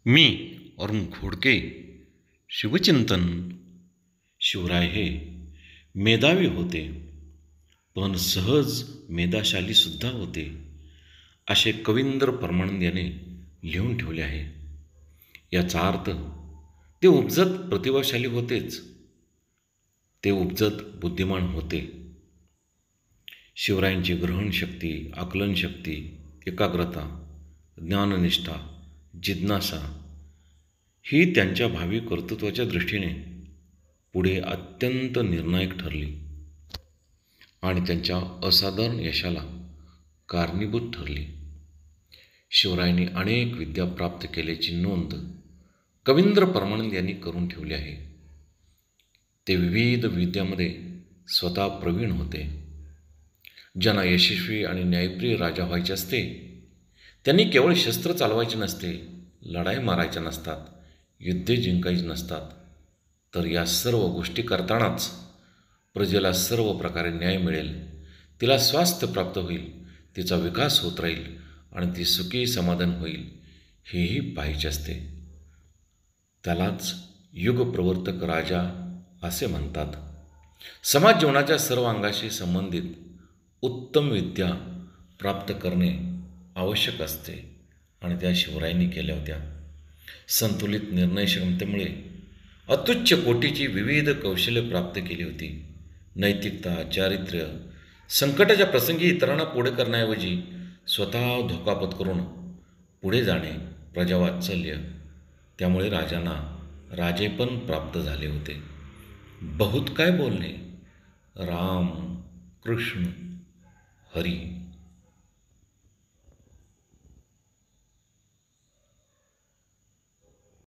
मी अरुण खोडके. शिवचिंतन. शिवराय हे मेधावी होते, पण सहज मेधाशाली सुद्धा होते, असे कवींद्र परमानंद याने लिहून ठेवले आहे. याचा अर्थ ते उपजत प्रतिभाशाली होतेच, ते उपजत बुद्धिमान होते. शिवरायांची ग्रहणशक्ती, आकलनशक्ती, एकाग्रता, ज्ञाननिष्ठा, जिज्ञासा ही त्यांच्या भावी कर्तृत्वाच्या दृष्टीने पुढे अत्यंत निर्णायक ठरली आणि त्यांच्या असाधारण यशाला कारणीभूत ठरली. शिवरायांनी अनेक विद्या प्राप्त केल्याची नोंद कवींद्र परमानंद यांनी करून ठेवली आहे. ते विविध विद्यामध्ये स्वतः प्रवीण होते. ज्यांना यशस्वी आणि न्यायप्रिय राजा व्हायचे असते, त्यांनी केवळ शस्त्र चालवायचे नसते, लढाई मारायच्या नसतात, युद्धे जिंकायची नसतात, तर या सर्व गोष्टी करतानाच प्रजेला सर्व प्रकारे न्याय मिळेल, तिला स्वास्थ्य प्राप्त होईल, तिचा विकास होत राहील आणि ती सुखी समाधान होईल, हेही पाहिजे असते. त्यालाच युगप्रवर्तक राजा असे म्हणतात. समाज जीवनाच्या सर्व अंगाशी संबंधित उत्तम विद्या प्राप्त करणे आवश्यक असते आणि त्या शिवरायांनी केल्या होत्या. संतुलित निर्णय क्षमतेमुळे अत्युच्च कोटीची विविध कौशल्य प्राप्त केली होती. नैतिकता, चारित्र्य, संकटाच्या प्रसंगी इतरांना पुढे करण्याऐवजी स्वतः धोका पत्करून पुढे जाणे, प्रजावात्सल्य, त्यामुळे राजांना राजेपण प्राप्त झाले होते. बहुत काय बोलणे. राम, कृष्ण, हरी